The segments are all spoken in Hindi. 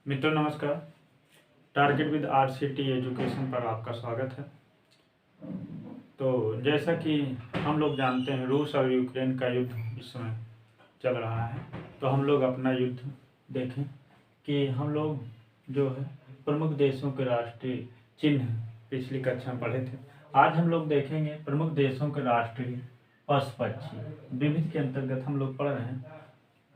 मित्रों नमस्कार। टारगेट विद आरसीटी एजुकेशन पर आपका स्वागत है। तो जैसा कि हम लोग जानते हैं, रूस और यूक्रेन का युद्ध इस समय चल रहा है। तो हम लोग अपना युद्ध देखें कि हम लोग जो है प्रमुख देशों के राष्ट्रीय चिन्ह पिछली कक्षा में पढ़े थे। आज हम लोग देखेंगे प्रमुख देशों के राष्ट्रीय पशु पक्षी। विविध के अंतर्गत हम लोग पढ़ रहे हैं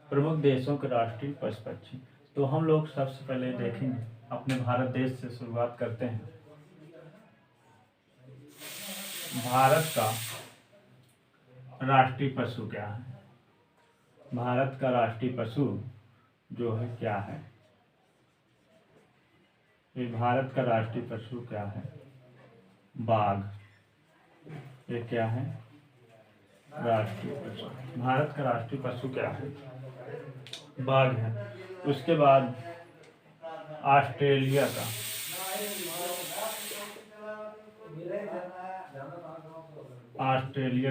प्रमुख देशों के राष्ट्रीय पशु पक्षी। तो हम लोग सबसे पहले देखेंगे अपने भारत देश से शुरुआत करते हैं। भारत का राष्ट्रीय पशु क्या है? भारत का राष्ट्रीय पशु जो है क्या है? ये भारत का राष्ट्रीय पशु क्या है? बाघ। ये क्या है? राष्ट्रीय पशु। भारत का राष्ट्रीय पशु क्या है? बाघ है। उसके बाद ऑस्ट्रेलिया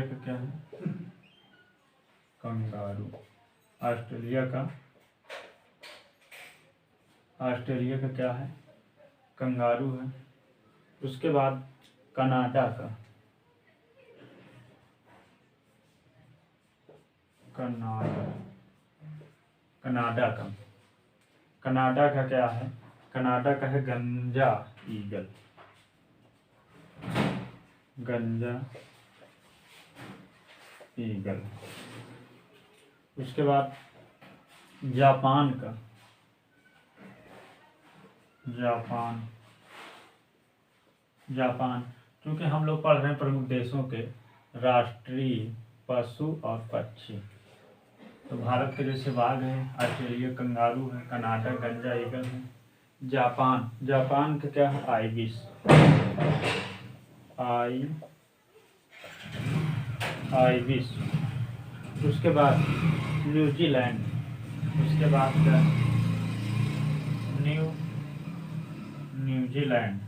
का क्या है? कंगारू। ऑस्ट्रेलिया का क्या है? कंगारू है। उसके बाद कनाडा का क्या है? कनाडा का है गंजा ईगल। उसके बाद जापान क्योंकि हम लोग पढ़ रहे हैं प्रमुख देशों के राष्ट्रीय पशु और पक्षी। तो भारत के जैसे बाघ है, ऑस्ट्रेलिया कंगारू है, कनाडा गंजा ईगल है। जापान का क्या है? आइबिस। उसके बाद न्यूजीलैंड। उसके बाद क्या? न्यूजीलैंड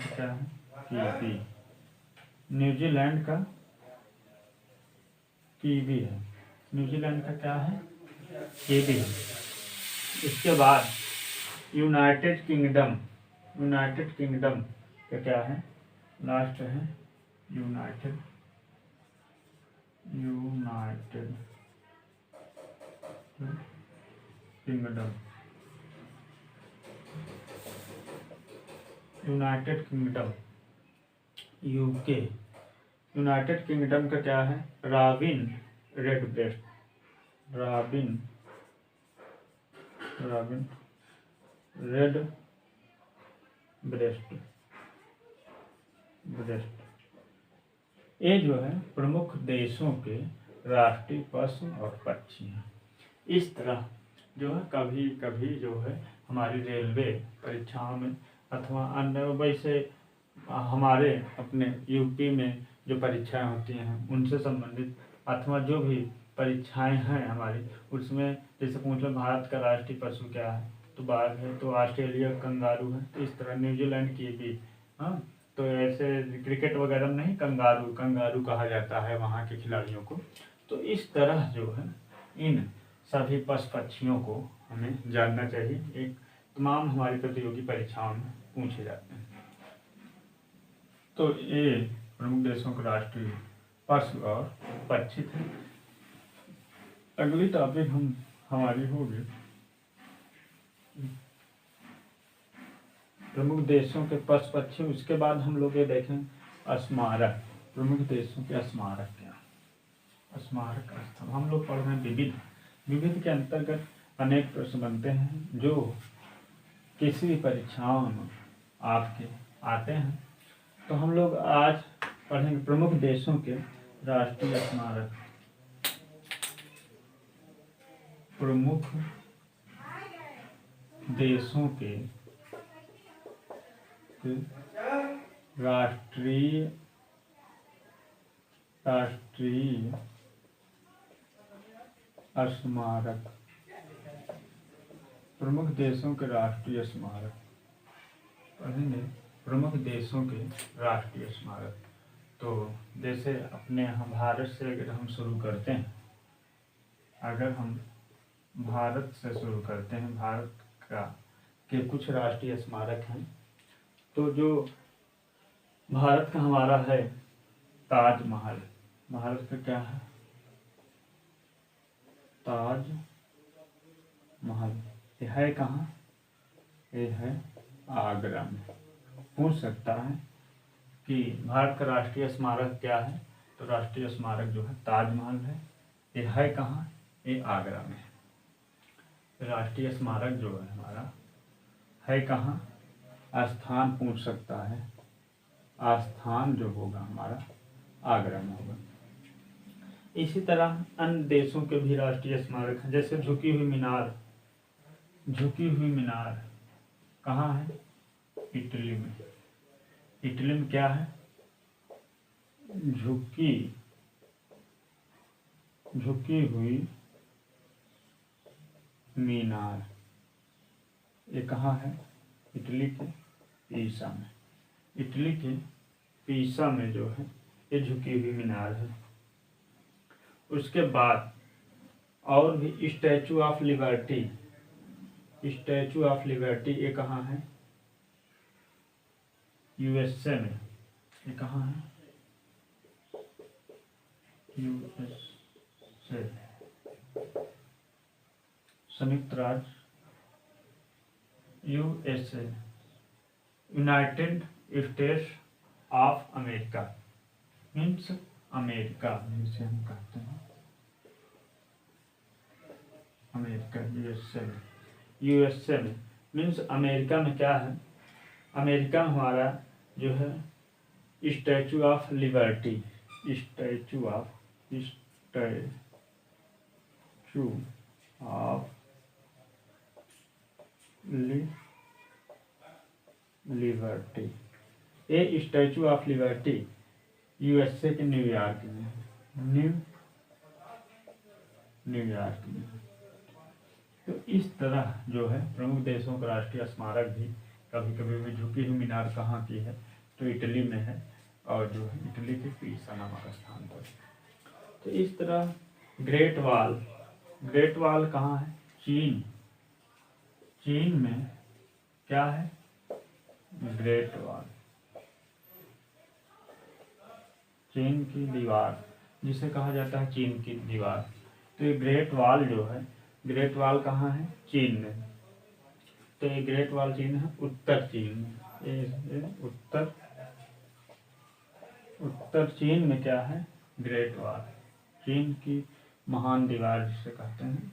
का क्या है? कीवी। न्यूजीलैंड का कीवी है। न्यूजीलैंड का क्या है? कीवी है। इसके बाद यूनाइटेड किंगडम का क्या है? लास्ट है United kingdom UK. United kingdom का क्या है? रॉबिन रेडब्रेस्ट। ये जो है प्रमुख देशों के राष्ट्रीय पशु और पक्षी हैं। इस तरह जो है कभी कभी जो है हमारी रेलवे परीक्षाओं में अथवा अन्य वैसे हमारे अपने यूपी में जो परीक्षाएं होती हैं उनसे संबंधित अथवा जो भी परीक्षाएं हैं हमारी, उसमें जैसे पूछ लो भारत का राष्ट्रीय पशु क्या है, तो बाघ है। तो ऑस्ट्रेलिया कंगारू है। तो इस तरह न्यूजीलैंड की भी तो ऐसे क्रिकेट वगैरह में नहीं कंगारू कहा जाता है वहाँ के खिलाड़ियों को। तो इस तरह जो है इन सभी पशु पक्षियों को हमें जानना चाहिए। एक तमाम हमारी प्रतियोगी परीक्षाओं में पूछे जाते हैं। तो ये प्रमुख देशों के राष्ट्रीय पशु और पक्षी थे। अगली टॉपिक हमारी होगी प्रमुख देशों के पशु पक्षी। उसके बाद हम लोग ये देखें स्मारक। प्रमुख देशों के स्मारक क्या? स्मारक स्थल हम लोग पढ़ रहे हैं विविध के अंतर्गत अनेक प्रश्न बनते हैं जो किसी भी परीक्षाओं में आपके आते हैं। तो हम लोग आज पढ़ेंगे प्रमुख देशों के राष्ट्रीय स्मारक। प्रमुख देशों के राष्ट्रीय स्मारक। प्रमुख देशों के राष्ट्रीय स्मारक पढ़ेंगे। प्रमुख देशों के राष्ट्रीय स्मारक। तो जैसे अपने हम भारत से अगर हम शुरू करते हैं, अगर हम भारत से शुरू करते हैं। भारत का के कुछ राष्ट्रीय स्मारक हैं। तो जो भारत का हमारा है ताजमहल। भारत का क्या है? ताज महल। ये है कहाँ? ये है आगरा में। पूछ सकता है कि भारत का राष्ट्रीय स्मारक क्या है, तो राष्ट्रीय स्मारक जो है ताजमहल है। ये है कहाँ? ये आगरा में। राष्ट्रीय स्मारक जो है हमारा है कहाँ? स्थान पूछ सकता है। स्थान जो होगा हमारा आगरा में होगा। इसी तरह अन्य देशों के भी राष्ट्रीय स्मारक हैं, जैसे झुकी हुई मीनार। झुकी हुई मीनार कहाँ है? इटली में। इटली में क्या है? झुकी हुई मीनार। ये कहाँ है? इटली के पीसा में। इटली के पीसा में जो है ये झुकी हुई मीनार है। उसके बाद और भी statue of liberty. Statue of liberty ये कहाँ है? यूएसए में। ये कहाँ है? यूएसए, संयुक्त राज्य USA, United states of America, means America जिसे हम कहते हैं अमेरिका। यूएसए में मीन्स अमेरिका में क्या है? अमेरिका में हमारा जो है statue of liberty. Statue of liberty. ये स्टैचू ऑफ लिबर्टी यूएसए के न्यूयॉर्क में है। न्यूयॉर्क में। तो इस तरह जो है प्रमुख देशों का राष्ट्रीय स्मारक भी कभी कभी भी झुकी हुई मीनार कहाँ की है? तो इटली में है, और जो है इटली के पीसा नामक स्थान पर। तो इस तरह ग्रेट वॉल कहाँ है? चीन में क्या है? Great wall. चीन की दीवार जिसे कहा जाता है चीन की दीवार। तो ये ग्रेट वॉल जो है, ग्रेट वॉल कहाँ है? चीन में। तो ये ग्रेट वॉल चीन है उत्तर चीन में। ये उत्तर चीन में क्या है? ग्रेट वॉल, चीन की महान दीवार जिसे कहते हैं।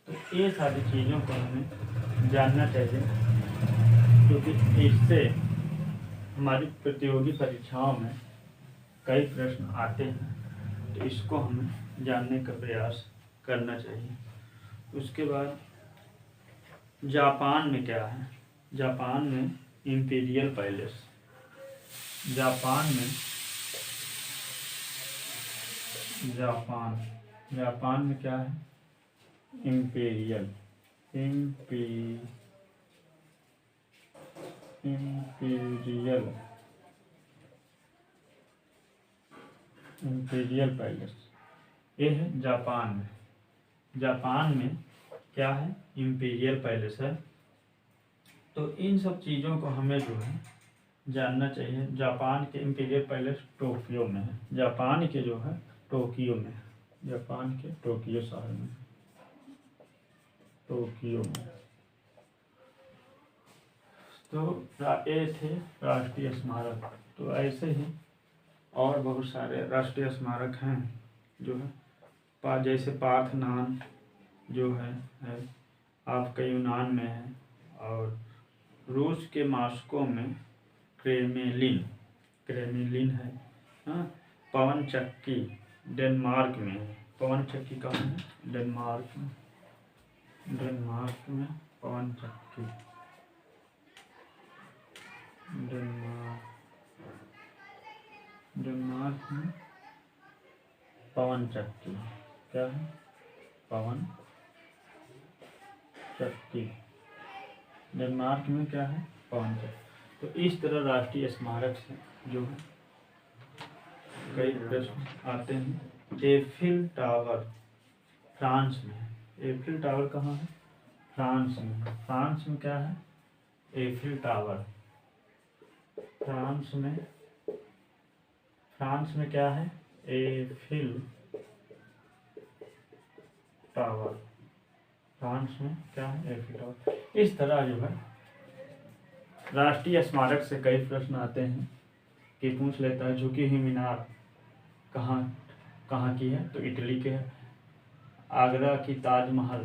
तो ये सारी चीज़ों को हमें जानना चाहिए, क्योंकि इससे हमारी प्रतियोगी परीक्षाओं में कई प्रश्न आते हैं। तो इसको हमें जानने का प्रयास करना चाहिए। उसके बाद जापान में क्या है? जापान में इम्पीरियल पैलेस। जापान में क्या है? Imperial palace. ये है जापान में। जापान में क्या है? इम्पीरियल पैलेस है। तो इन सब चीज़ों को हमें जो है जानना चाहिए। जापान के इम्पीरियल पैलेस टोक्यो में है। जापान के जो है टोक्यो में है। जापान के टोक्यो शहर में, टोक्यो में। तो ये थे राष्ट्रीय स्मारक। तो ऐसे ही और बहुत सारे राष्ट्रीय स्मारक हैं जो है, जैसे पार्थनान जो है आपका यूनान में है, और रूस के मॉस्को में क्रेमलिन है। हाँ, पवन चक्की डेनमार्क में है। पवन चक्की कहाँ है? डेनमार्क में पवन चक्की। डेनमार्क में पवन चक्की क्या है? पवन चक्की। डेनमार्क में क्या है? पवन चक्की। तो इस तरह राष्ट्रीय स्मारक से जो है कई प्रश्न आते हैं। एफिल टावर फ्रांस में, एफिल टावर कहाँ है? फ्रांस में। फ्रांस में क्या है? Eiffel tower. फ्रांस में क्या है? Eiffel tower. फ्रांस में क्या है? Eiffel tower. इस तरह जो है राष्ट्रीय स्मारक से कई प्रश्न आते हैं कि पूछ लेता है झुकी हुई मीनार कहाँ कहाँ की है? तो इटली के है। आगरा की ताजमहल,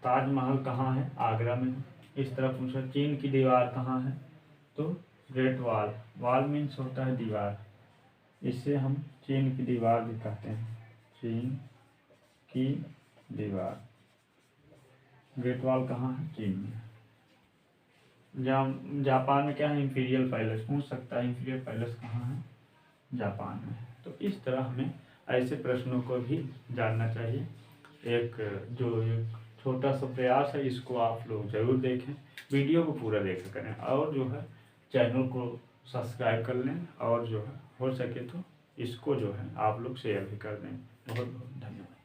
ताजमहल कहाँ है? आगरा में है। इस तरह पूछा चीन की दीवार कहाँ है? तो ग्रेट वॉल। वॉल मीन्स होता है दीवार, इससे हम चीन की दीवार भी कहते हैं, चीन की दीवार। ग्रेट वॉल कहाँ है? चीन में। जापान में क्या है? Imperial palace. पूछ सकता है इंपीरियल पैलेस कहाँ है? जापान में। तो इस तरह हमें ऐसे प्रश्नों को भी जानना चाहिए। एक छोटा सा प्रयास है, इसको आप लोग ज़रूर देखें, वीडियो को पूरा देखा करें और जो है चैनल को सब्सक्राइब कर लें और जो है हो सके तो इसको जो है आप लोग शेयर भी कर दें। बहुत बहुत धन्यवाद।